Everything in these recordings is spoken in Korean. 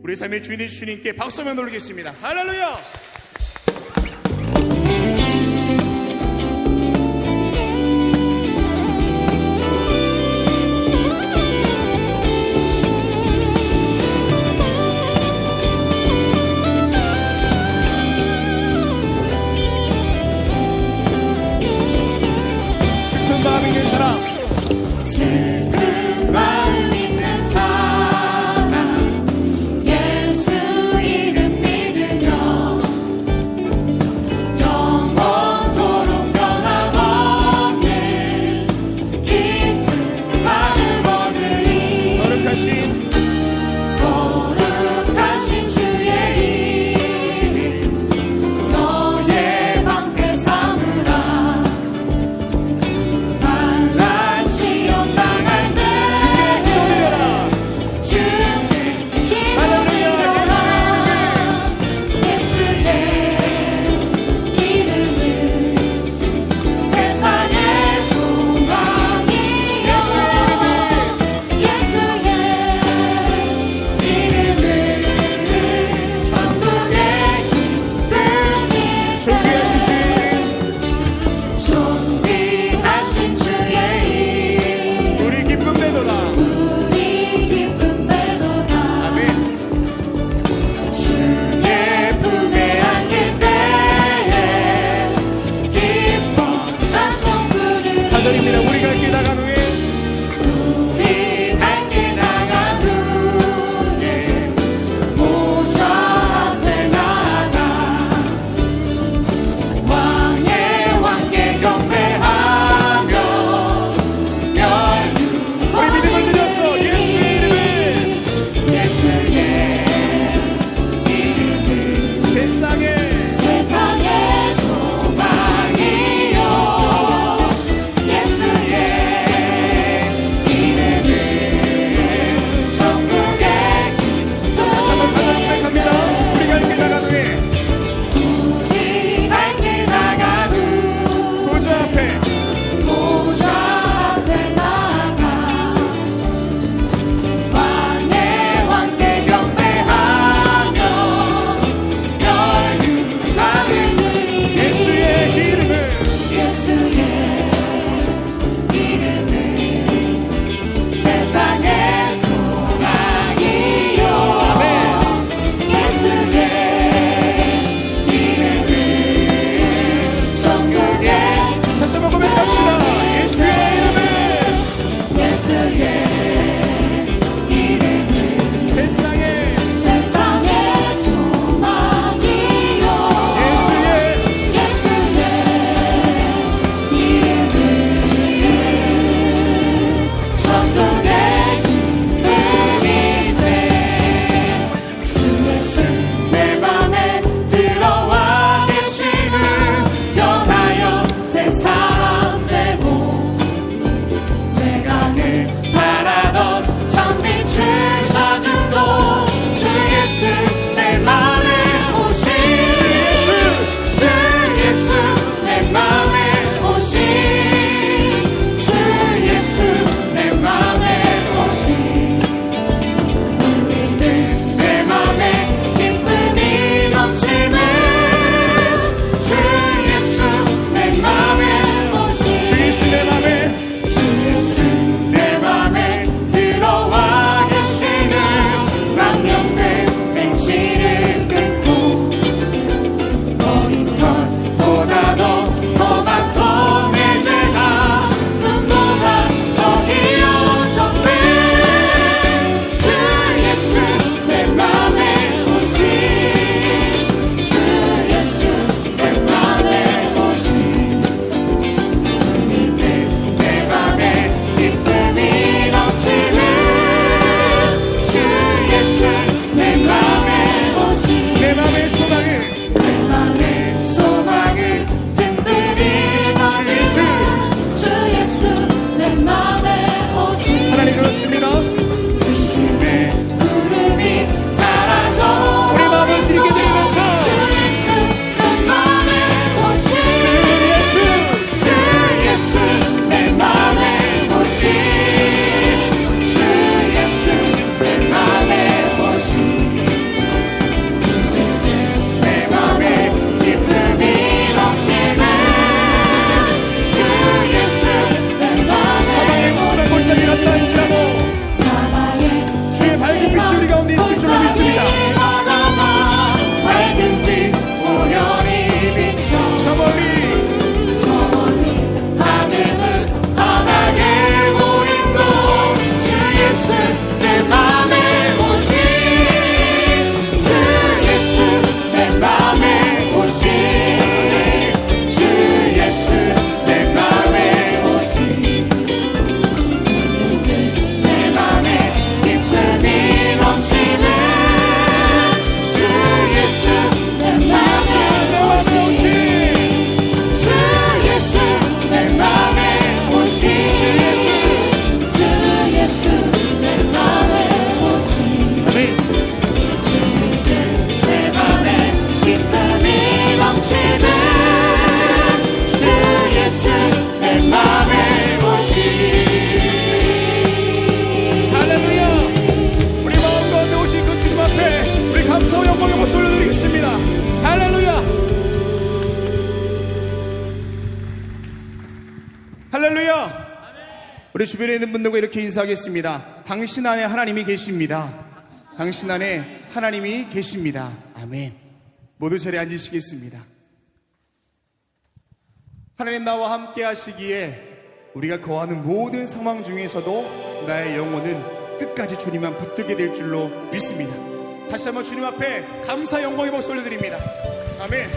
우리 삶의 주인 되신 주님께 박수 한번 올리겠습니다. 할렐루야. 슬픈 마음 있는 사람, 슬픈 마음 있는 사람 예수 이름 믿으며 우리 주변에 있는 분들과 이렇게 인사하겠습니다. 당신 안에 하나님이 계십니다. 당신 안에 하나님이 계십니다. 아멘. 모두 자리에 앉으시겠습니다. 하나님 나와 함께 하시기에 우리가 거하는 모든 상황 중에서도 나의 영혼은 끝까지 주님만 붙들게 될 줄로 믿습니다. 다시 한번 주님 앞에 감사 영광의 박수 올려드립니다. 아멘.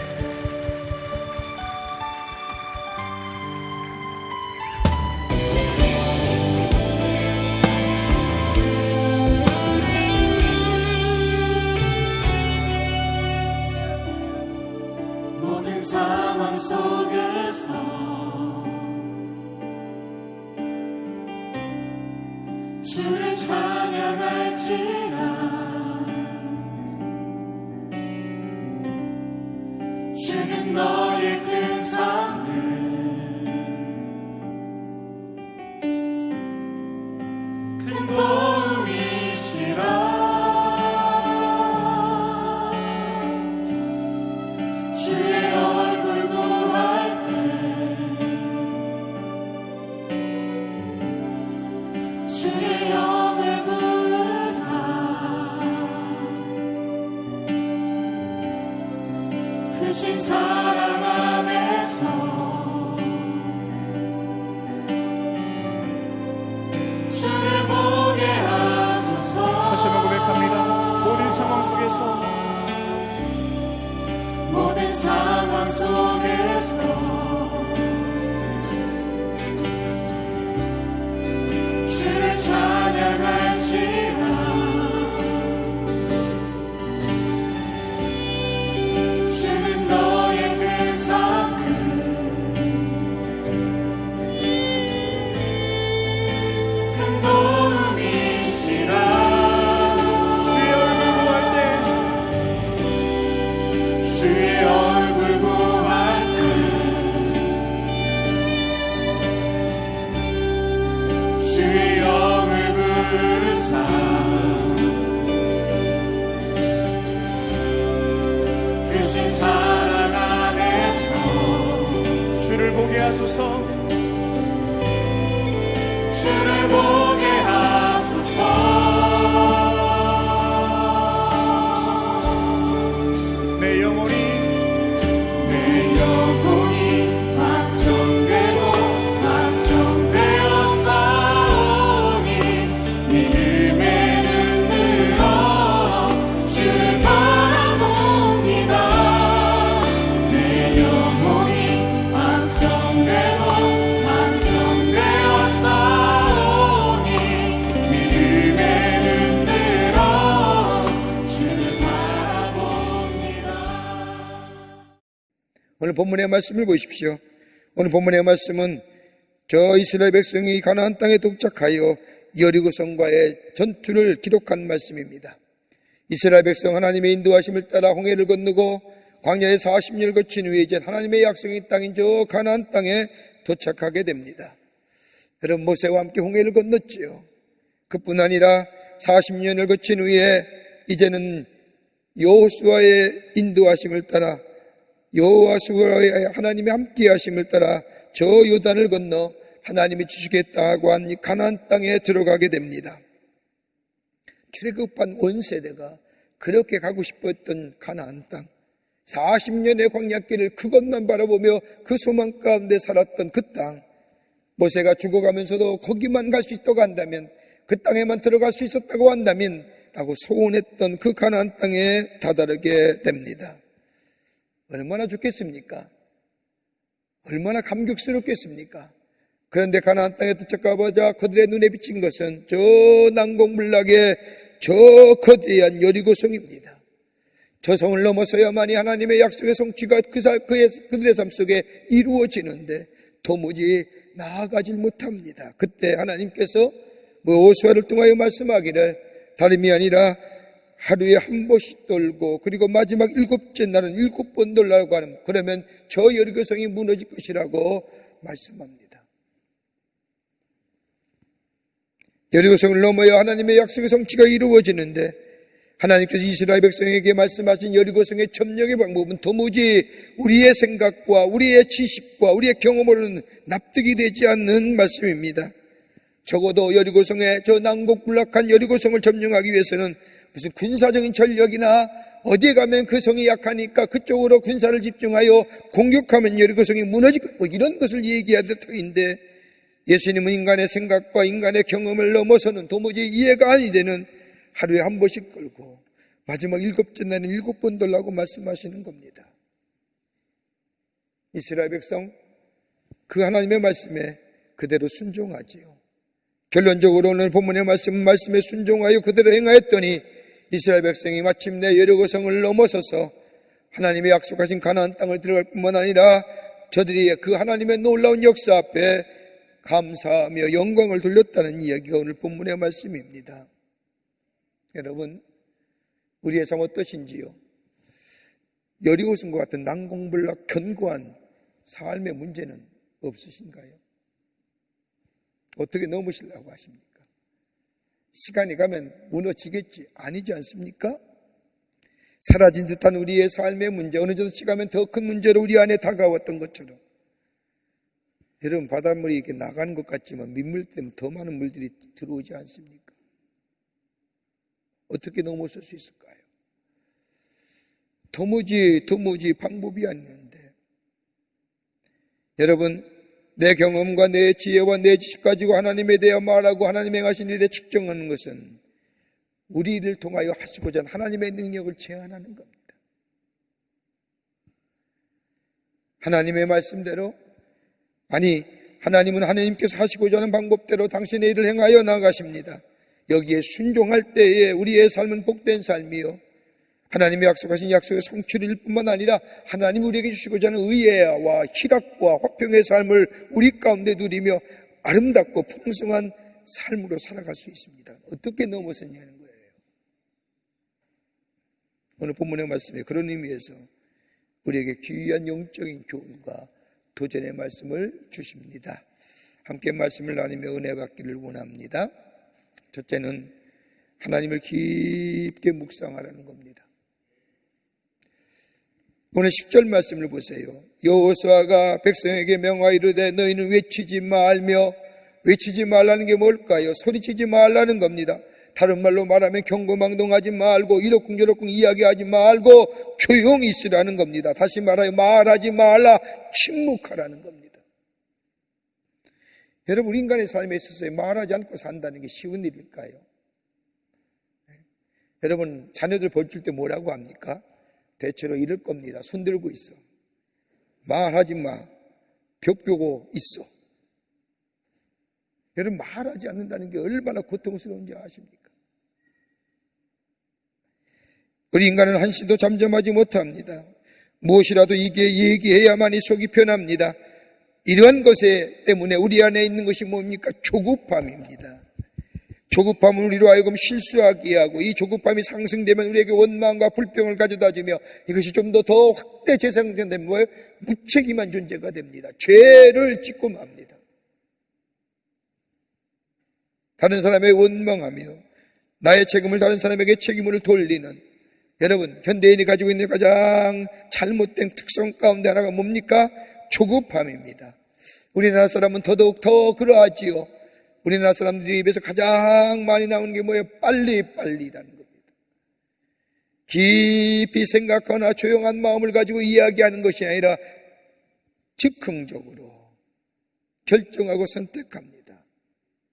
모든 상황 속에서 주를 찬양할지라. 주는 너의 큰 삶을 큰 도움이시라. 주의 얼굴 구할 때 주의 영을 부으사 크신 사랑 안에서 주를 보게 하소서. 다시 한번 고백합니다. 모든 상황 속에서 모든 상황 속에서 주를 찬양할지라. 주는 너의 큰 삶을 큰 도움이시라. 주의 얼굴 구할 때 주의 얼굴 구할 때 주의 영을 부으사 크신 사랑 안에서 주를 보게 하소서. 주를 보게 하소서. 내 영혼이 내 영혼이 확정되고 확정되어 싸우니 믿음의 눈 들어 주를 바라봅니다. 내 영혼이 확정되고 확정되어 싸우니 믿음의 눈 들어 주를 바라봅니다. 오늘 본문의 말씀을 보십시오. 오늘 본문의 말씀은 저 이스라엘 백성이 가나안 땅에 도착하여 여리고성과의 전투를 기록한 말씀입니다. 이스라엘 백성 하나님의 인도하심을 따라 홍해를 건너고 광야에 40년을 거친 후에 이제 하나님의 약속의 땅인 저 가나안 땅에 도착하게 됩니다. 여러분, 모세와 함께 홍해를 건넜지요. 그뿐 아니라 40년을 거친 후에 이제는 여호수아의 인도하심을 따라 여호수아의 하나님의 함께 하심을 따라 저 요단을 건너 하나님이 주시겠다고 한 이 가나안 땅에 들어가게 됩니다. 출애굽한 온 세대가 그렇게 가고 싶었던 가나안 땅, 40년의 광야길을 그것만 바라보며 그 소망 가운데 살았던 그 땅, 모세가 죽어가면서도 거기만 갈 수 있다고 한다면, 그 땅에만 들어갈 수 있었다고 한다면 라고 소원했던 그 가나안 땅에 다다르게 됩니다. 얼마나 좋겠습니까? 얼마나 감격스럽겠습니까? 그런데 가나안 땅에 도착하자마자 그들의 눈에 비친 것은 저 난공불락의 저 거대한 여리고성입니다. 저 성을 넘어서야만이 하나님의 약속의 성취가 그들의 삶 속에 이루어지는데 도무지 나아가질 못합니다. 그때 하나님께서 여호수아를 통하여 말씀하기를 다름이 아니라 하루에 한 번씩 돌고 그리고 마지막 7째 날은 7번 돌라고 하는, 그러면 저 여리고성이 무너질 것이라고 말씀합니다. 여리고성을 넘어야 하나님의 약속의 성취가 이루어지는데 하나님께서 이스라엘 백성에게 말씀하신 여리고성의 점령의 방법은 도무지 우리의 생각과 우리의 지식과 우리의 경험으로는 납득이 되지 않는 말씀입니다. 적어도 여리고성의 저 난곡불락한 여리고성을 점령하기 위해서는 무슨 군사적인 전력이나 어디에 가면 그 성이 약하니까 그쪽으로 군사를 집중하여 공격하면 여리고성이 무너지고 뭐 이런 것을 얘기해야 될 터인데, 예수님은 인간의 생각과 인간의 경험을 넘어서는 도무지 이해가 아니 되는 하루에 한 번씩 끌고 마지막 7째 날은 7번 돌라고 말씀하시는 겁니다. 이스라엘 백성 그 하나님의 말씀에 그대로 순종하지요. 결론적으로 오늘 본문의 말씀에 순종하여 그대로 행하였더니 이스라엘 백성이 마침내 여리고성을 넘어서서 하나님의 약속하신 가나안 땅을 들어갈 뿐만 아니라 저들이 그 하나님의 놀라운 역사 앞에 감사하며 영광을 돌렸다는 이야기가 오늘 본문의 말씀입니다. 여러분, 우리의 삶 어떠신지요? 여리고성과 같은 난공불락 견고한 삶의 문제는 없으신가요? 어떻게 넘으시려고 하십니까? 시간이 가면 무너지겠지, 아니지 않습니까? 사라진 듯한 우리의 삶의 문제, 어느 정도 시간면 더 큰 문제로 우리 안에 다가왔던 것처럼, 여러분, 바닷물이 이렇게 나가는 것 같지만 민물 때문에 더 많은 물들이 들어오지 않습니까? 어떻게 넘어설 수 있을까요? 도무지 방법이 안 있는데, 여러분, 내 경험과 내 지혜와 내 지식 가지고 하나님에 대해 말하고 하나님의 행하신 일에 측정하는 것은 우리를 통하여 하시고자 하는 하나님의 능력을 제한하는 겁니다. 하나님의 말씀대로, 아니 하나님은 하나님께서 하시고자 하는 방법대로 당신의 일을 행하여 나가십니다. 여기에 순종할 때에 우리의 삶은 복된 삶이요, 하나님의 약속하신 약속의 성취일 뿐만 아니라 하나님 우리에게 주시고자 하는 의회와 희락과 화평의 삶을 우리 가운데 누리며 아름답고 풍성한 삶으로 살아갈 수 있습니다. 어떻게 넘어섰냐는 거예요. 오늘 본문의 말씀에 그런 의미에서 우리에게 귀한 영적인 교훈과 도전의 말씀을 주십니다. 함께 말씀을 나누며 은혜 받기를 원합니다. 첫째는 하나님을 깊게 묵상하라는 겁니다. 오늘 10절 말씀을 보세요. 여호수아가 백성에게 명하여 이르되 너희는 외치지 말며, 외치지 말라는 게 뭘까요? 소리치지 말라는 겁니다. 다른 말로 말하면 경고망동하지 말고 이러쿵저러쿵 이야기하지 말고 조용히 있으라는 겁니다. 다시 말하여 말하지 말라, 침묵하라는 겁니다. 여러분, 인간의 삶에 있어서 말하지 않고 산다는 게 쉬운 일일까요? 여러분, 자녀들 벌줄 때 뭐라고 합니까? 대체로 이럴 겁니다. 손 들고 있어. 말하지 마. 벽 펴고 있어. 여러분, 말하지 않는다는 게 얼마나 고통스러운지 아십니까? 우리 인간은 한시도 잠잠하지 못합니다. 무엇이라도 이게 얘기해야만이 속이 편합니다. 이러한 것에 때문에 우리 안에 있는 것이 뭡니까? 조급함입니다. 조급함은 우리로 하여금 실수하게 하고, 이 조급함이 상승되면 우리에게 원망과 불평을 가져다주며 이것이 좀 더 확대 재생되면 뭐예요? 무책임한 존재가 됩니다. 죄를 짓고 맙니다. 다른 사람에게 원망하며 나의 책임을 다른 사람에게 책임을 돌리는, 여러분, 현대인이 가지고 있는 가장 잘못된 특성 가운데 하나가 뭡니까? 조급함입니다. 우리나라 사람은 더더욱 더 그러하지요. 우리나라 사람들이 입에서 가장 많이 나오는 게 뭐예요? 빨리라는 겁니다. 깊이 생각하거나 조용한 마음을 가지고 이야기하는 것이 아니라 즉흥적으로 결정하고 선택합니다.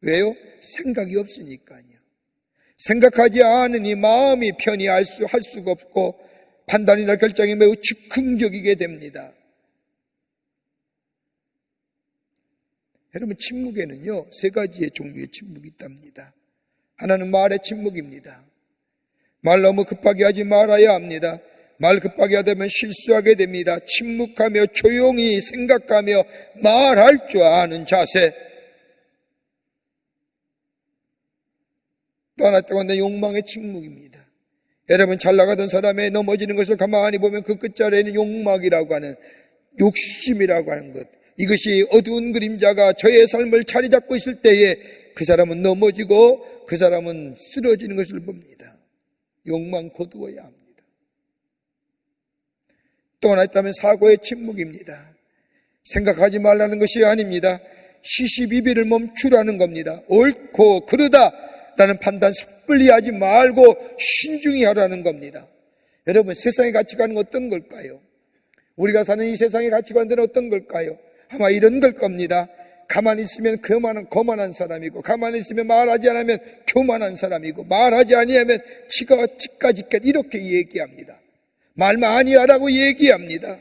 왜요? 생각이 없으니까요. 생각하지 않으니 마음이 편히 할 수가 없고 판단이나 결정이 매우 즉흥적이게 됩니다. 여러분, 침묵에는요 3가지의 종류의 침묵이 있답니다. 하나는 말의 침묵입니다. 말 너무 급하게 하지 말아야 합니다. 말 급하게 하다면 실수하게 됩니다. 침묵하며 조용히 생각하며 말할 줄 아는 자세. 또 하나 때문에 욕망의 침묵입니다. 여러분, 잘 나가던 사람의 넘어지는 것을 가만히 보면 그 끝자리에는 욕망이라고 하는, 욕심이라고 하는 것, 이것이 어두운 그림자가 저의 삶을 자리 잡고 있을 때에 그 사람은 넘어지고 그 사람은 쓰러지는 것을 봅니다. 욕망 거두어야 합니다. 또 하나 있다면 사고의 침묵입니다. 생각하지 말라는 것이 아닙니다. 시시비비를 멈추라는 겁니다. 옳고 그르다라는 판단 섣불리 하지 말고 신중히 하라는 겁니다. 여러분, 세상의 가치관은 어떤 걸까요? 우리가 사는 이 세상의 가치관들은 어떤 걸까요? 아마 이런 걸 겁니다. 가만히 있으면 거만한 사람이고, 가만히 있으면 말하지 않으면 교만한 사람이고, 말하지 아니하면 지까지껏 이렇게 얘기합니다. 말 많이 하라고 얘기합니다.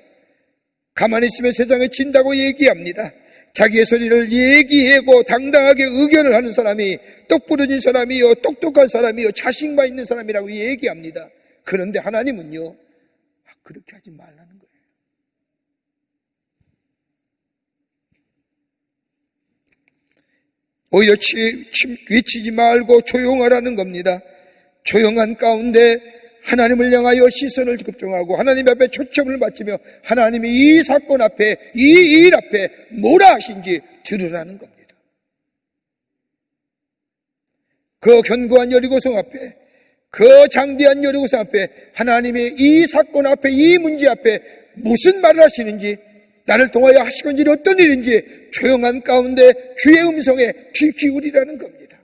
가만히 있으면 세상에 진다고 얘기합니다. 자기의 소리를 얘기하고 당당하게 의견을 하는 사람이 똑부러진 사람이요, 똑똑한 사람이요, 자신만 있는 사람이라고 얘기합니다. 그런데 하나님은요, 그렇게 하지 말라는 거예요. 오히려 외치지 말고 조용하라는 겁니다. 조용한 가운데 하나님을 향하여 시선을 집중하고 하나님 앞에 초점을 맞추며 하나님이 이 사건 앞에, 이 일 앞에 뭐라 하신지 들으라는 겁니다. 그 견고한 여리고성 앞에, 그 장대한 여리고성 앞에 하나님이 이 사건 앞에, 이 문제 앞에 무슨 말을 하시는지, 나를 통하여 하시는 일이 어떤 일인지 조용한 가운데 주의 음성에 귀 기울이라는 겁니다.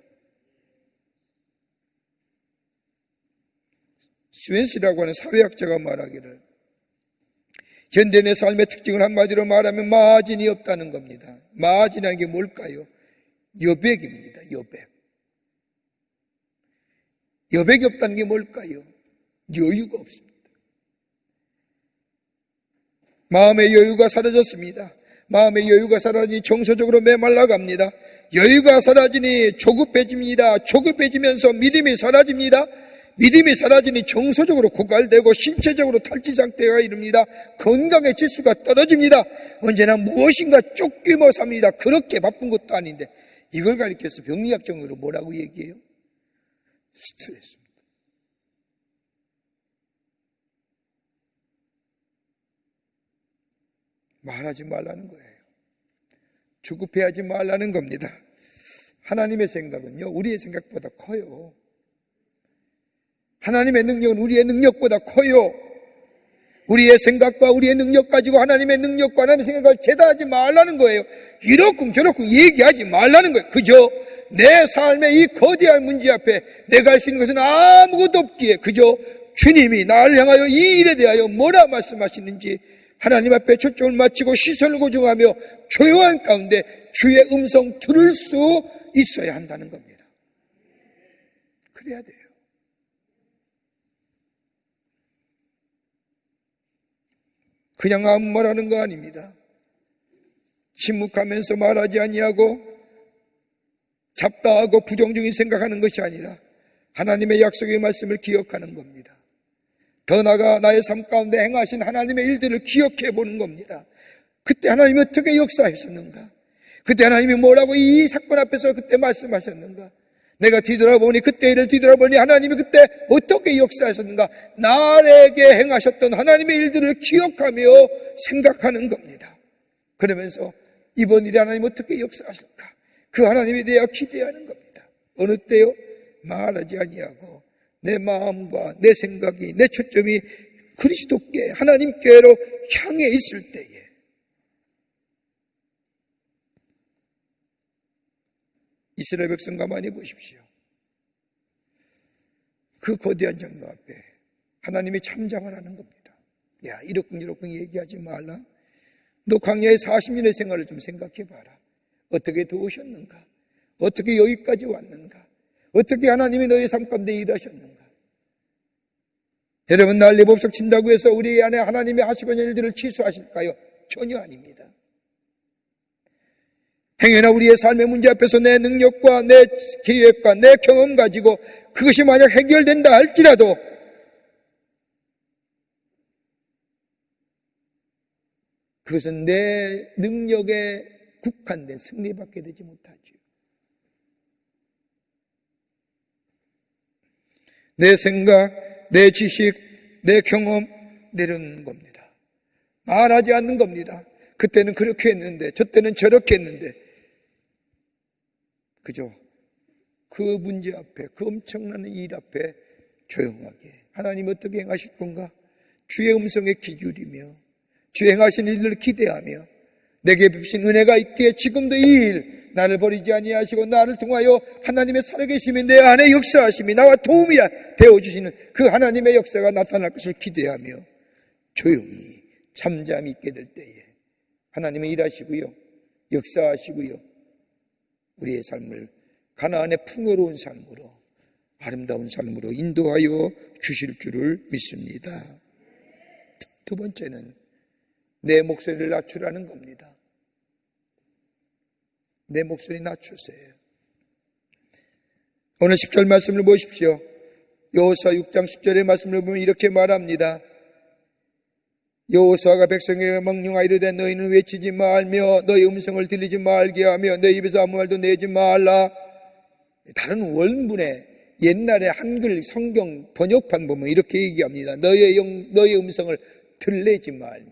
스웬스라고 하는 사회학자가 말하기를, 현대인의 삶의 특징을 한마디로 말하면 마진이 없다는 겁니다. 마진이라는 게 뭘까요? 여백입니다. 여백이 없다는 게 뭘까요? 여유가 없습니다. 마음의 여유가 사라졌습니다. 마음의 여유가 사라지니 정서적으로 메말라갑니다. 여유가 사라지니 조급해집니다. 조급해지면서 믿음이 사라집니다. 믿음이 사라지니 정서적으로 고갈되고 신체적으로 탈취 상태가 이릅니다. 건강의 지수가 떨어집니다. 언제나 무엇인가 쫓기며 삽니다. 그렇게 바쁜 것도 아닌데 이걸 가리켜서 병리학적으로 뭐라고 얘기해요? 스트레스입니다. 말하지 말라는 거예요. 조급해하지 말라는 겁니다. 하나님의 생각은요, 우리의 생각보다 커요. 하나님의 능력은 우리의 능력보다 커요. 우리의 생각과 우리의 능력 가지고 하나님의 능력과 하나님의 생각을 제다하지 말라는 거예요. 이렇쿵 저렇쿵 얘기하지 말라는 거예요. 그저 내 삶의 이 거대한 문제 앞에 내가 할 수 있는 것은 아무것도 없기에 그저 주님이 나를 향하여 이 일에 대하여 뭐라 말씀하시는지 하나님 앞에 초점을 맞추고 시선을 고정하며 조용한 가운데 주의 음성 들을 수 있어야 한다는 겁니다. 그래야 돼요. 그냥 아무 말하는 거 아닙니다. 침묵하면서 말하지 아니하고 잡다하고 부정적인 생각하는 것이 아니라 하나님의 약속의 말씀을 기억하는 겁니다. 더 나아가 나의 삶 가운데 행하신 하나님의 일들을 기억해 보는 겁니다. 그때 하나님이 어떻게 역사하셨는가? 그때 하나님이 뭐라고 이 사건 앞에서 그때 말씀하셨는가? 내가 뒤돌아보니 그때 일을 뒤돌아보니 하나님이 그때 어떻게 역사하셨는가? 나에게 행하셨던 하나님의 일들을 기억하며 생각하는 겁니다. 그러면서 이번 일에 하나님 어떻게 역사하실까? 그 하나님에 대해 기대하는 겁니다. 어느 때요? 말하지 아니하고 내 마음과 내 생각이, 내 초점이 그리스도께, 하나님께로 향해 있을 때에 이스라엘 백성 가만히 보십시오. 그 거대한 장막 앞에 하나님이 참장을 하는 겁니다. 야, 이러쿵저러쿵 얘기하지 말라. 너 광야의 40년의 생활을 좀 생각해 봐라. 어떻게 도우셨는가? 어떻게 여기까지 왔는가? 어떻게 하나님이 너의 삶 가운데 일하셨는가? 여러분, 난리법석 친다고 해서 우리 안에 하나님이 하시고 있는 일들을 취소하실까요? 전혀 아닙니다. 행여나 우리의 삶의 문제 앞에서 내 능력과 내 계획과 내 경험 가지고 그것이 만약 해결된다 할지라도 그것은 내 능력에 국한된 승리밖에 되지 못하죠. 내 생각, 내 지식, 내 경험 내려놓는 겁니다. 말하지 않는 겁니다. 그때는 그렇게 했는데 저때는 저렇게 했는데 그죠? 그 문제 앞에, 그 엄청난 일 앞에 조용하게 하나님 어떻게 행하실 건가? 주의 음성에 귀 기울이며 주의 행하신 일을 기대하며 내게 베푸신 은혜가 있기에 지금도 이 일 나를 버리지 아니하시고 나를 통하여 하나님의 살아계심이 내 안에 역사하심이 나와 도움이 되어주시는 그 하나님의 역사가 나타날 것을 기대하며 조용히 잠잠히 있게 될 때에 하나님은 일하시고요, 역사하시고요, 우리의 삶을 가나안의 풍요로운 삶으로, 아름다운 삶으로 인도하여 주실 줄을 믿습니다. 두 번째는 내 목소리를 낮추라는 겁니다. 내 목소리 낮추세요. 오늘 10절 말씀을 보십시오. 여호수아 6장 10절의 말씀을 보면 이렇게 말합니다. 여호수아가 백성에게 명령하이르되 너희는 외치지 말며 너희 음성을 들리지 말게 하며 내 입에서 아무 말도 내지 말라. 다른 원문에 옛날에 한글 성경 번역판 보면 이렇게 얘기합니다. 너의 음성을 들리지 말며.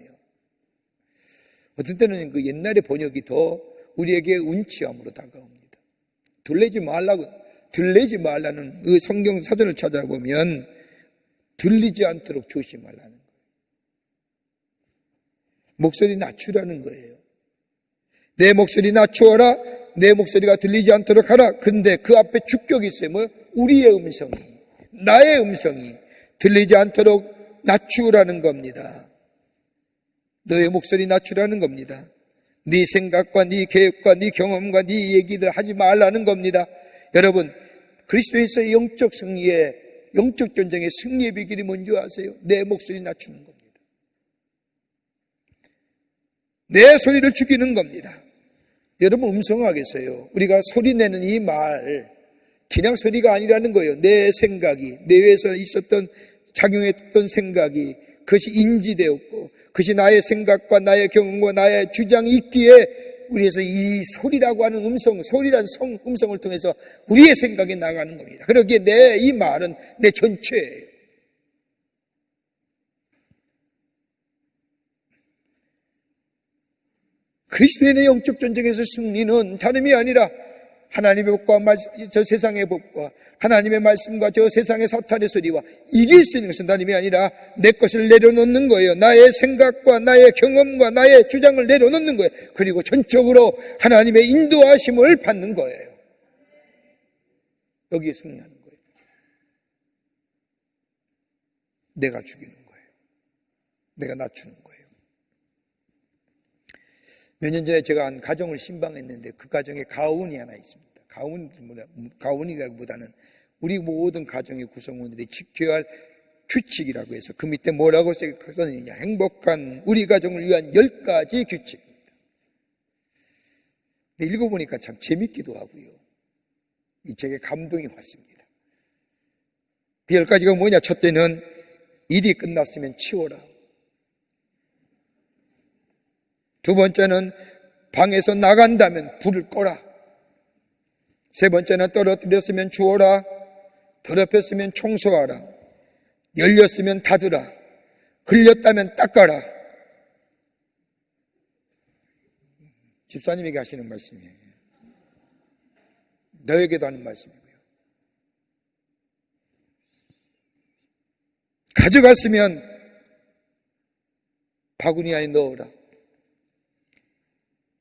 어떤 때는 그 옛날의 번역이 더 우리에게 운치함으로 다가옵니다. 들리지 말라는 그 성경 사전을 찾아보면 들리지 않도록 조심하라는 거예요. 목소리 낮추라는 거예요. 내 목소리 낮추어라. 내 목소리가 들리지 않도록 하라. 근데 그 앞에 축격이 있어요. 뭐 우리의 음성이, 나의 음성이 들리지 않도록 낮추라는 겁니다. 너의 목소리 낮추라는 겁니다. 네 생각과 네 계획과 네 경험과 네 얘기들 하지 말라는 겁니다. 여러분, 그리스도에서의 영적 승리의, 영적 전쟁의 승리의 비결이 뭔지 아세요? 내 목소리 낮추는 겁니다. 내 소리를 죽이는 겁니다. 여러분 음성하겠어요? 우리가 소리내는 이 말 그냥 소리가 아니라는 거예요. 내 생각이, 내외에서 있었던 작용했던 생각이 그것이 인지되었고 그것이 나의 생각과 나의 경험과 나의 주장이 있기에 우리에서 이 소리라고 하는 음성, 소리란 음성을 통해서 우리의 생각이 나가는 겁니다. 그러기에 내 이 말은 내 전체예요. 그리스도인의 영적 전쟁에서 승리는 다름이 아니라 하나님의 법과 저 세상의 법과 하나님의 말씀과 저 세상의 사탄의 소리와 이길 수 있는 것은 다름이 아니라 내 것을 내려놓는 거예요. 나의 생각과 나의 경험과 나의 주장을 내려놓는 거예요. 그리고 전적으로 하나님의 인도하심을 받는 거예요. 여기에 승리하는 거예요. 내가 죽이는 거예요. 내가 낮추는 거예요. 몇 년 전에 제가 한 가정을 신방했는데 그 가정에 가훈이 하나 있습니다. 가훈이라기보다는 우리 모든 가정의 구성원들이 지켜야 할 규칙이라고 해서 그 밑에 뭐라고 써있느냐, 행복한 우리 가정을 위한 10가지 규칙입니다. 근데 읽어보니까 참 재밌기도 하고요. 이 책에 감동이 왔습니다. 그 10가지가 뭐냐? 첫째는 일이 끝났으면 치워라. 두 번째는 방에서 나간다면 불을 꺼라. 세 번째는 떨어뜨렸으면 주워라. 더럽혔으면 청소하라. 열렸으면 닫으라. 흘렸다면 닦아라. 집사님에게 하시는 말씀이에요. 너에게도 하는 말씀이고요. 가져갔으면 바구니 안에 넣어라.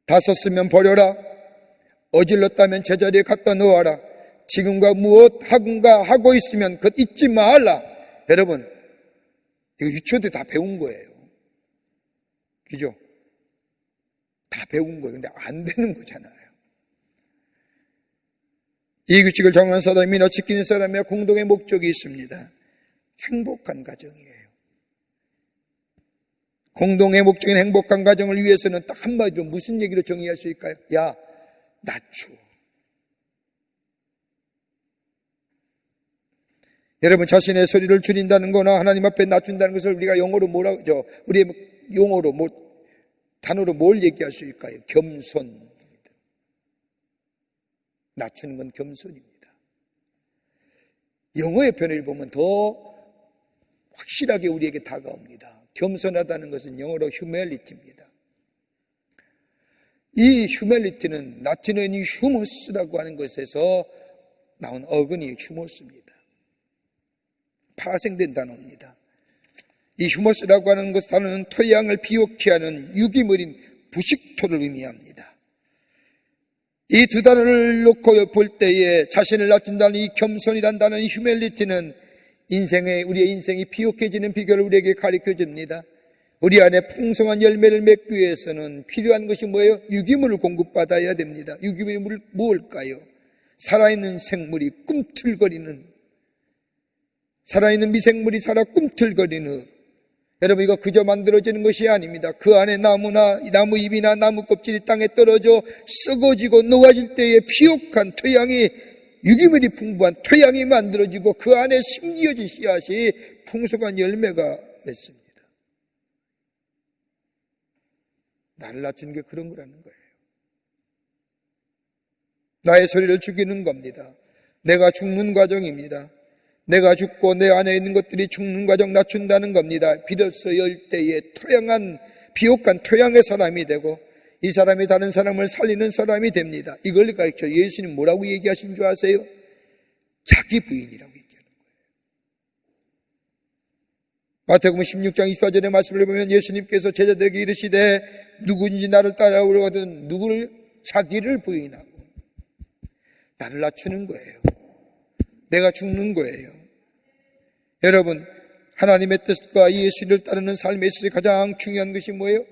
다 썼으면 버려라. 어질렀다면 제자리에 갖다 놓아라. 지금과 무엇 하든가 하고 있으면 그것 잊지 말라. 여러분, 이거 유치원 때 다 배운 거예요. 그죠? 다 배운 거예요. 근데 안 되는 거잖아요. 이 규칙을 정한 사람이나 지키는 사람의 공동의 목적이 있습니다. 행복한 가정이에요. 공동의 목적인 행복한 가정을 위해서는 딱 한마디로 무슨 얘기로 정의할 수 있을까요? 야, 낮추어. 여러분, 자신의 소리를 줄인다는 거나 하나님 앞에 낮춘다는 것을 우리가 영어로 뭐라고 하죠? 우리의 용어로 단어로 뭘 얘기할 수 있을까요? 겸손입니다. 낮추는 건 겸손입니다. 영어의 변을 보면 더 확실하게 우리에게 다가옵니다. 겸손하다는 것은 영어로 humility입니다. 이 humility는 라틴어인 humus라고 하는 것에서 나온 어근이 humus입니다. 파생된 단어입니다. 이 humus라고 하는 것 단어는 토양을 비옥히 하는 유기물인 부식토를 의미합니다. 이 두 단어를 놓고 볼 때에 자신을 낮춘다는 이 겸손이란 단어는 휴멜리티는 우리의 인생이 비옥해지는 비결을 우리에게 가르쳐 줍니다. 우리 안에 풍성한 열매를 맺기 위해서는 필요한 것이 뭐예요? 유기물을 공급받아야 됩니다. 유기물이 무엇일까요? 살아있는 생물이 꿈틀거리는, 살아있는 미생물이 살아 꿈틀거리는, 여러분 이거 그저 만들어지는 것이 아닙니다. 그 안에 나무 잎이나 나무 껍질이 땅에 떨어져 썩어지고 녹아질 때에 비옥한 토양이, 유기물이 풍부한 토양이 만들어지고 그 안에 심겨진 씨앗이 풍성한 열매가 맺습니다. 나를 낮추는 게 그런 거라는 거예요. 나의 소리를 죽이는 겁니다. 내가 죽는 과정입니다. 내가 죽고 내 안에 있는 것들이 죽는 과정 낮춘다는 겁니다. 비로소 열대에 토양한, 비옥한 토양의 사람이 되고 이 사람이 다른 사람을 살리는 사람이 됩니다. 이걸 가르쳐 예수님 뭐라고 얘기하신 줄 아세요? 자기 부인이라고 얘기하는 거예요. 마태복음 16장 24절의 말씀을 보면 예수님께서 제자들에게 이르시되 누구든지 나를 따라오려거든 누구를? 자기를 부인하고 나를 낮추는 거예요. 내가 죽는 거예요. 여러분, 하나님의 뜻과 예수를 따르는 삶에 있어서 가장 중요한 것이 뭐예요?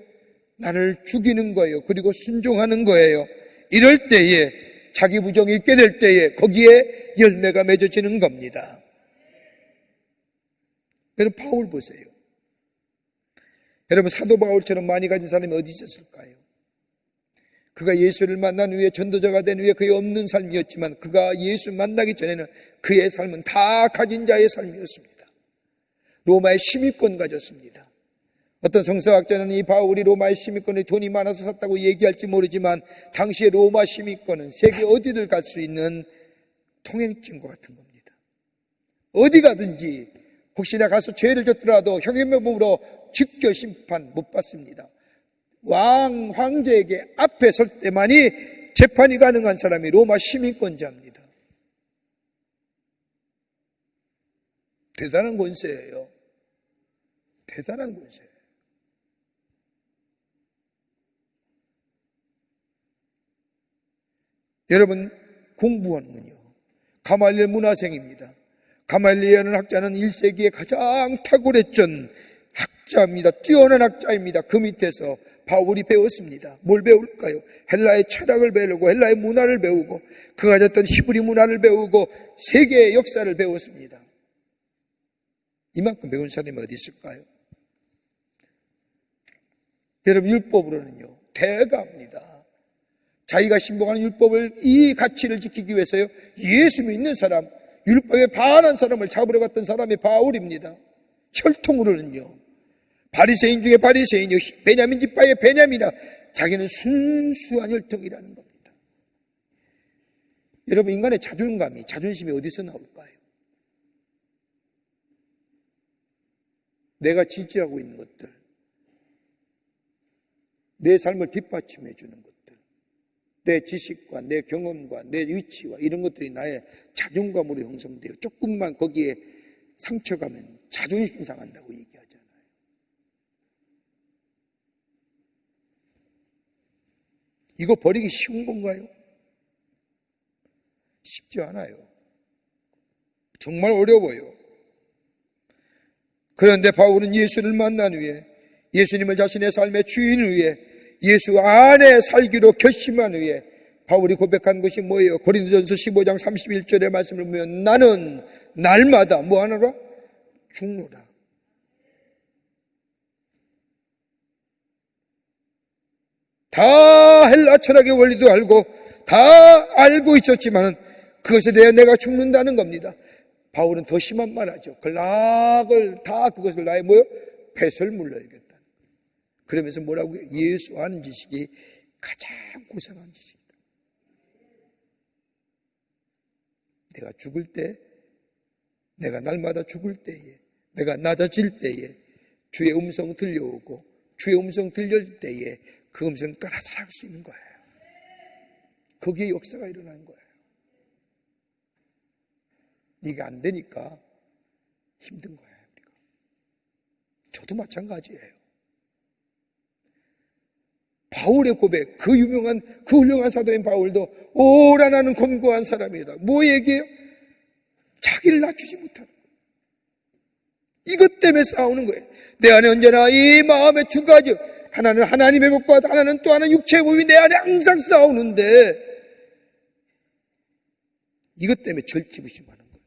나를 죽이는 거예요. 그리고 순종하는 거예요. 이럴 때에, 자기 부정이 있게 될 때에 거기에 열매가 맺어지는 겁니다. 여러분, 바울 보세요. 여러분, 사도 바울처럼 많이 가진 사람이 어디 있었을까요? 그가 예수를 만난 후에, 전도자가 된 후에 그의 없는 삶이었지만 그가 예수 만나기 전에는 그의 삶은 다 가진 자의 삶이었습니다. 로마의 시민권 가졌습니다. 어떤 성서학자는 이 바울이 로마의 시민권을 돈이 많아서 샀다고 얘기할지 모르지만 당시의 로마 시민권은 세계 어디를 갈 수 있는 통행증과 같은 겁니다. 어디 가든지 혹시나 가서 죄를 졌더라도 형용법으로 즉결 심판 못 받습니다. 황제에게 앞에 설 때만이 재판이 가능한 사람이 로마 시민권자입니다. 대단한 권세예요. 대단한 권세예요. 여러분, 공부하는군요. 가말리엘 문화생입니다. 가말리엘은 학자는 1세기에 가장 탁월했던 학자입니다. 뛰어난 학자입니다. 그 밑에서 바울이 배웠습니다. 뭘 배울까요? 헬라의 철학을 배우고 헬라의 문화를 배우고 그가 가졌던 히브리 문화를 배우고 세계의 역사를 배웠습니다. 이만큼 배운 사람이 어디 있을까요? 여러분, 율법으로는요 대가입니다. 자기가 신봉하는 율법을, 이 가치를 지키기 위해서요 예수 믿는 사람, 율법에 반한 사람을 잡으러 갔던 사람이 바울입니다. 혈통으로는요 바리새인 중에 바리새인이요 베냐민 지파의 베냐민이라, 자기는 순수한 혈통이라는 겁니다. 여러분, 인간의 자존감이, 자존심이 어디서 나올까요? 내가 지지하고 있는 것들, 내 삶을 뒷받침해 주는 것들, 내 지식과 내 경험과 내 위치와 이런 것들이 나의 자존감으로 형성돼요. 조금만 거기에 상처가면 자존심 상한다고 얘기하잖아요. 이거 버리기 쉬운 건가요? 쉽지 않아요. 정말 어려워요. 그런데 바울은 예수를 만난 후에, 예수님을 자신의 삶의 주인 위에, 예수 안에 살기로 결심한 후에 바울이 고백한 것이 뭐예요? 고린도전서 15장 31절의 말씀을 보면 나는 날마다 뭐 하노라? 죽노라. 다 헬라 철학의 원리도 알고 다 알고 있었지만 그것에 대해 내가 죽는다는 겁니다. 바울은 더 심한 말 하죠. 그것을 나의 뭐요? 뱃을 물러야겠다. 그러면서 뭐라고 해요? 예수 아는 지식이 가장 고상한 지식이다. 내가 죽을 때, 내가 날마다 죽을 때에, 내가 낮아질 때에 주의 음성 들려오고 주의 음성 들려올 때에 그 음성 따라 살아갈 수 있는 거예요. 거기에 역사가 일어나는 거예요. 이게 안 되니까 힘든 거예요. 우리가. 저도 마찬가지예요. 바울의 고백, 그 유명한, 그 훌륭한 사도인 바울도 오라나는 검고한 사람이다. 뭐 얘기해요? 자기를 낮추지 못하는 거예요. 이것 때문에 싸우는 거예요. 내 안에 언제나 이 마음의 두 가지, 하나는 하나님의 법과 하나는 또 하나는 육체의 법이 내 안에 항상 싸우는데 이것 때문에 절치부심하는 거예요.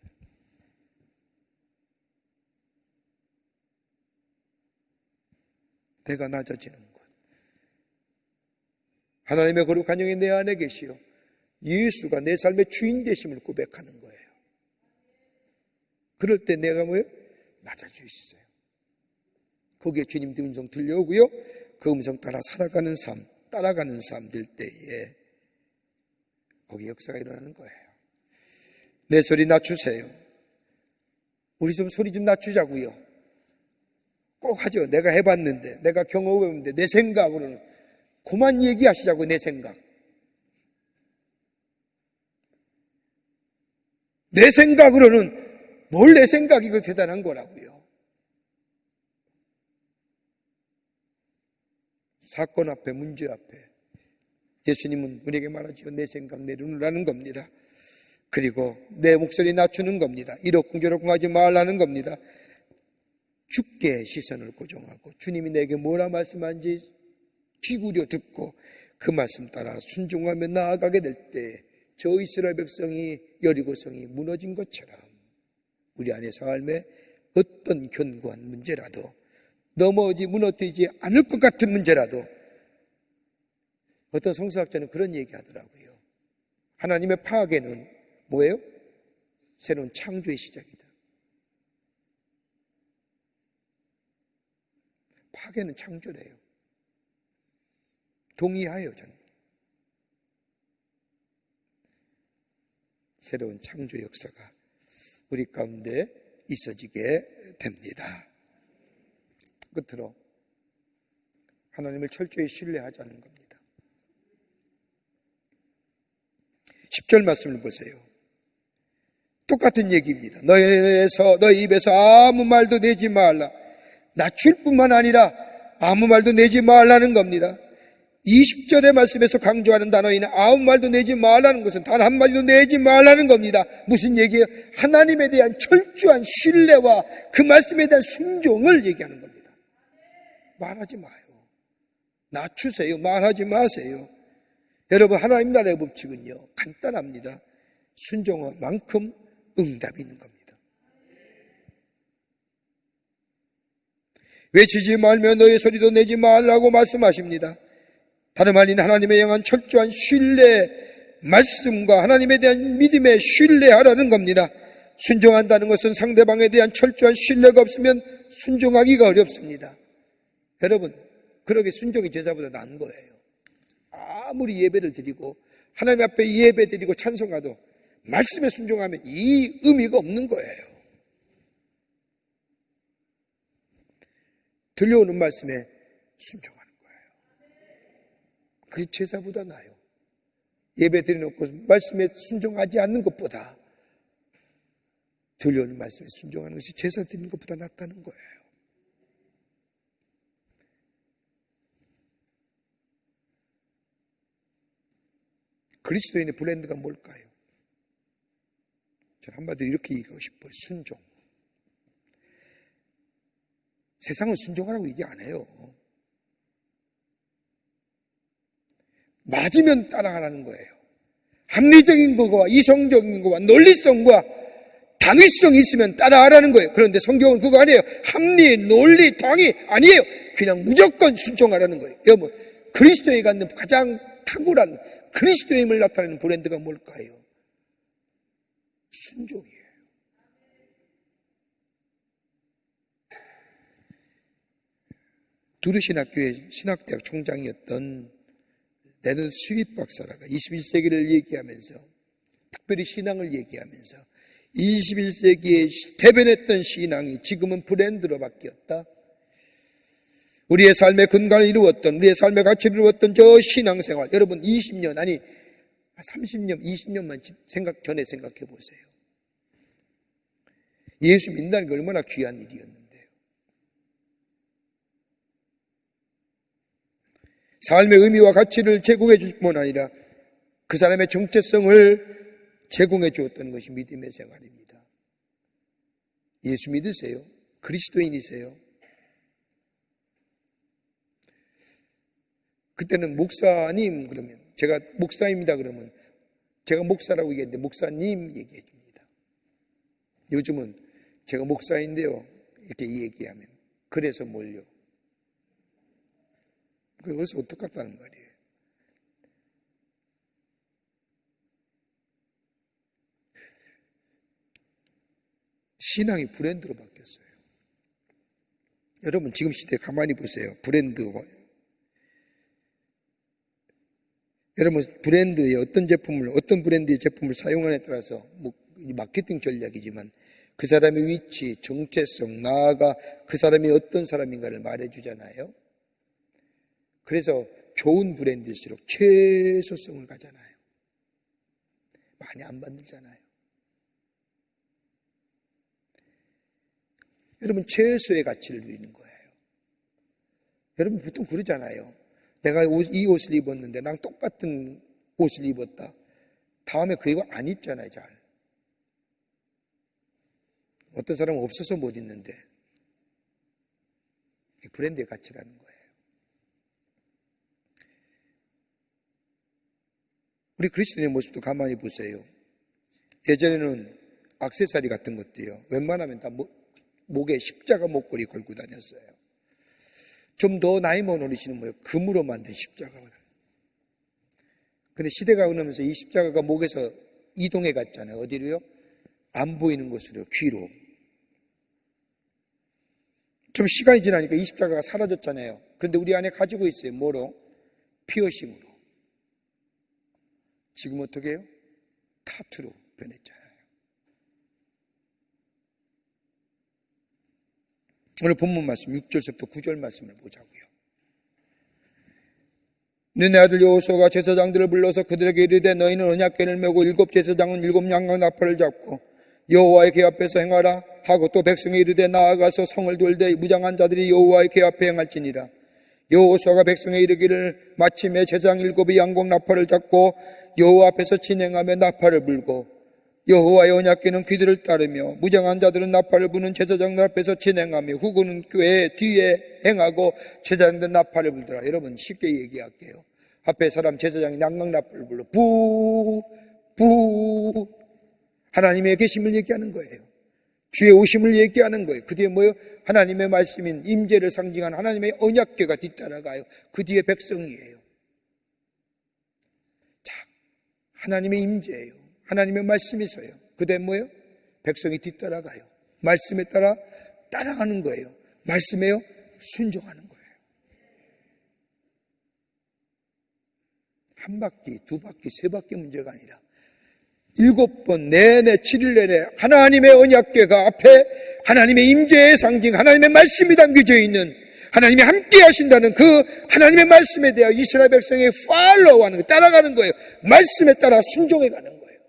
내가 낮아지는 것. 하나님의 거룩한 영이 내 안에 계시오. 예수가 내 삶의 주인 되심을 고백하는 거예요. 그럴 때 내가 뭐예요? 낮아질 수 있어요. 거기에 주님의 음성 들려오고요. 그 음성 따라 살아가는 삶, 따라가는 삶 될 때에 거기 역사가 일어나는 거예요. 내 소리 낮추세요. 우리 좀 소리 좀 낮추자고요. 꼭 하죠. 내가 해봤는데, 내가 경험해봤는데, 내 생각으로는 그만 얘기하시자고. 내 생각. 내 생각으로는 뭘 내 생각이 그 대단한 거라고요. 사건 앞에, 문제 앞에 예수님은 우리에게 말하지요. 내 생각 내려놓으라는 겁니다. 그리고 내 목소리 낮추는 겁니다. 이러쿵저러쿵 하지 말라는 겁니다. 주께 시선을 고정하고 주님이 내게 뭐라 말씀하는지 귀 기울여 듣고 그 말씀 따라 순종하며 나아가게 될 때 저 이스라엘 백성이 여리고성이 무너진 것처럼 우리 안의 삶에 어떤 견고한 문제라도 무너뜨리지 않을 것 같은 문제라도 어떤 성서학자는 그런 얘기 하더라고요. 하나님의 파괴는 뭐예요? 새로운 창조의 시작이다. 파괴는 창조래요. 동의하여 저는. 새로운 창조 역사가 우리 가운데 있어지게 됩니다. 끝으로 하나님을 철저히 신뢰하자는 겁니다. 10절 말씀을 보세요. 똑같은 얘기입니다. 너희 입에서 아무 말도 내지 말라. 낮출 뿐만 아니라 아무 말도 내지 말라는 겁니다. 20절의 말씀에서 강조하는 단어인 아무 말도 내지 말라는 것은 단 한마디도 내지 말라는 겁니다. 무슨 얘기예요? 하나님에 대한 철저한 신뢰와 그 말씀에 대한 순종을 얘기하는 겁니다. 말하지 마요. 낮추세요. 말하지 마세요. 여러분, 하나님 나라의 법칙은요, 간단합니다. 순종한 만큼 응답이 있는 겁니다. 외치지 말며 너의 소리도 내지 말라고 말씀하십니다. 다름 아닌 하나님에 향한 철저한 신뢰, 말씀과 하나님에 대한 믿음에 신뢰하라는 겁니다. 순종한다는 것은 상대방에 대한 철저한 신뢰가 없으면 순종하기가 어렵습니다. 여러분, 그러게 순종이 제사보다 나은 거예요. 아무리 예배를 드리고 하나님 앞에 예배 드리고 찬송하도 말씀에 순종하면 이 의미가 없는 거예요. 들려오는 말씀에 순종하는 거예요. 그게 제사보다 나아요. 예배 드려놓고 말씀에 순종하지 않는 것보다 들려오는 말씀에 순종하는 것이 제사 드리는 것보다 낫다는 거예요. 그리스도인의 브랜드가 뭘까요? 저는 한마디로 이렇게 얘기하고 싶어요. 순종. 세상은 순종하라고 얘기 안 해요. 맞으면 따라가라는 거예요. 합리적인 것과 이성적인 것과 논리성과 당위성이 있으면 따라하라는 거예요. 그런데 성경은 그거 아니에요. 합리, 논리, 당위 아니에요. 그냥 무조건 순종하라는 거예요. 여러분, 그리스도에 갖는 가장 탁월한 그리스도의 힘을 나타내는 브랜드가 뭘까요? 순종이에요. 두르신학교의 신학대학 총장이었던 레너드 스윗 박사라가 21세기를 얘기하면서, 특별히 신앙을 얘기하면서 21세기에 대변했던 신앙이 지금은 브랜드로 바뀌었다. 우리의 삶의 근간을 이루었던, 우리의 삶의 가치를 이루었던 저 신앙생활, 여러분 20년 아니 30년, 20년만 전에 생각해 보세요. 예수 믿는다는 게 얼마나 귀한 일이었는데요. 삶의 의미와 가치를 제공해 줄 뿐 아니라 그 사람의 정체성을 제공해 주었던 것이 믿음의 생활입니다. 예수 믿으세요? 그리스도인이세요? 그때는 목사님 그러면 제가 목사입니다 그러면 제가 목사라고 얘기했는데 목사님 얘기해 줍니다. 요즘은 제가 목사인데요 이렇게 얘기하면 그래서 뭘요? 그래서 어떡하다는 말이에요. 신앙이 브랜드로 바뀌었어요. 여러분 지금 시대에 가만히 보세요. 브랜드. 여러분 브랜드의 어떤 제품을 어떤 브랜드의 제품을 사용하느냐에 따라서 마케팅 전략이지만 그 사람의 위치, 정체성, 나아가 그 사람이 어떤 사람인가를 말해주잖아요. 그래서 좋은 브랜드일수록 최소성을 가잖아요. 많이 안 만들잖아요. 여러분 최소의 가치를 누리는 거예요. 여러분 보통 그러잖아요. 내가 이 옷을 입었는데 난 똑같은 옷을 입었다. 다음에 그 이거 안 입잖아요. 잘. 어떤 사람은 없어서 못 입는데 브랜드의 가치라는 거예요. 우리 그리스도인의 모습도 가만히 보세요. 예전에는 액세서리 같은 것도요. 웬만하면 다 목에 십자가 목걸이 걸고 다녔어요. 좀 더 나이 먹은 어르신은 뭐예요? 금으로 만든 십자가를. 근데 시대가 흐르면서 이 십자가가 목에서 이동해 갔잖아요. 어디로요? 안 보이는 곳으로, 귀로. 좀 시간이 지나니까 이 십자가가 사라졌잖아요. 그런데 우리 안에 가지고 있어요. 뭐로? 피어싱으로. 지금 어떻게 해요? 타투로 변했잖아요. 오늘 본문 말씀 6절부터 9절 말씀을 보자고요. 너네 아들 여호수아가 제사장들을 불러서 그들에게 이르되 너희는 언약궤를 메고 7 제사장은 7 양각 나팔을 잡고 여호와의 궤 앞에서 행하라 하고 또 백성이 이르되 나아가서 성을 돌되 무장한 자들이 여호와의 궤 앞에 행할지니라. 여호수아가 백성에 이르기를 마침에 제사장 7이 양곡 나팔을 잡고 여호와 앞에서 진행하며 나팔을 불고 여호와의 언약궤는 그들을 따르며 무장한 자들은 나팔을 부는 제사장들 앞에서 진행하며 후군은 궤 뒤에 행하고 제사장들 나팔을 불더라. 여러분 쉽게 얘기할게요. 앞에 사람 제사장이 양각 나팔을 불러 부 하나님의 계심을 얘기하는 거예요. 주의 오심을 얘기하는 거예요. 그 뒤에 뭐예요? 하나님의 말씀인 임재를 상징하는 하나님의 언약궤가 뒤따라가요. 그 뒤에 백성이에요. 자, 하나님의 임재예요. 하나님의 말씀이 있어요. 그 다음에 뭐예요? 백성이 뒤따라가요. 말씀에 따라 따라가는 거예요. 말씀에요? 순종하는 거예요. 한 바퀴, 두 바퀴, 세 바퀴 문제가 아니라 7번 내내 7일 내내 하나님의 언약궤가 앞에 하나님의 임재의 상징, 하나님의 말씀이 담겨져 있는 하나님이 함께 하신다는 그 하나님의 말씀에 대하여 이스라엘 백성이 팔로우하는 거예요. 따라가는 거예요. 말씀에 따라 순종해 가는 거예요.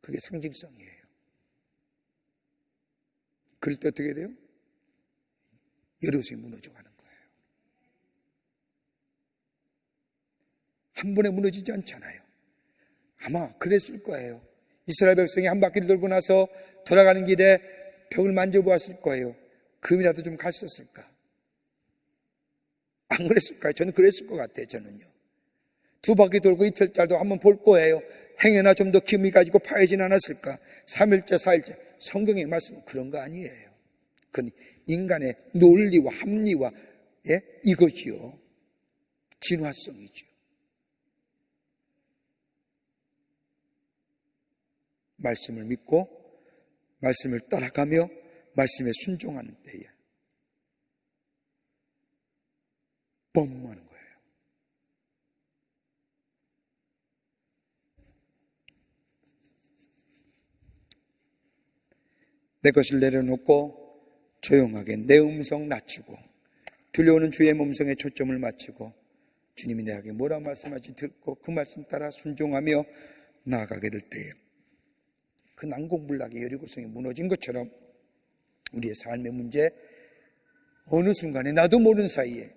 그게 상징성이에요. 그럴 때 어떻게 돼요? 여리고성이 무너져 가는 거예요. 한 번에 무너지지 않잖아요. 아마 그랬을 거예요. 이스라엘 백성이 한 바퀴를 돌고 나서 돌아가는 길에 벽을 만져보았을 거예요. 금이라도 좀 갔었을까? 안 그랬을까요? 저는 그랬을 것 같아요. 저는요. 2바퀴 돌고 이틀짜리도 한번 볼 거예요. 행여나 좀 더 기운이 가지고 파여진 않았을까? 3일째, 4일째. 성경의 말씀은 그런 거 아니에요. 그건 인간의 논리와 합리와 이것이요. 진화성이죠. 말씀을 믿고 말씀을 따라가며 말씀에 순종하는 때에 뻥하는 거예요. 내 것을 내려놓고 조용하게 내 음성 낮추고 들려오는 주의 음성에 초점을 맞추고 주님이 내게 뭐라 말씀하지 듣고 그 말씀 따라 순종하며 나아가게 될 때에 그 난공불락의 여리고성이 무너진 것처럼 우리의 삶의 문제 어느 순간에 나도 모르는 사이에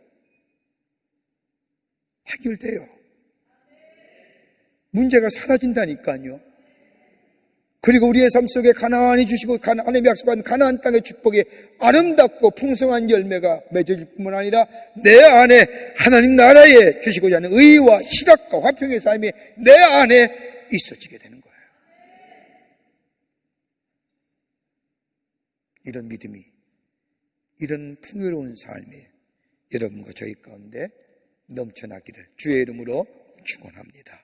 해결돼요. 문제가 사라진다니까요. 그리고 우리의 삶 속에 가나안이 주시고 하나님의 약속한 가나안 땅의 축복이 아름답고 풍성한 열매가 맺어질 뿐만 아니라 내 안에 하나님 나라에 주시고자 하는 의와 희락과 화평의 삶이 내 안에 있어지게 되는 거예요. 이런 믿음이, 이런 풍요로운 삶이 여러분과 저희 가운데 넘쳐나기를 주의 이름으로 축원합니다.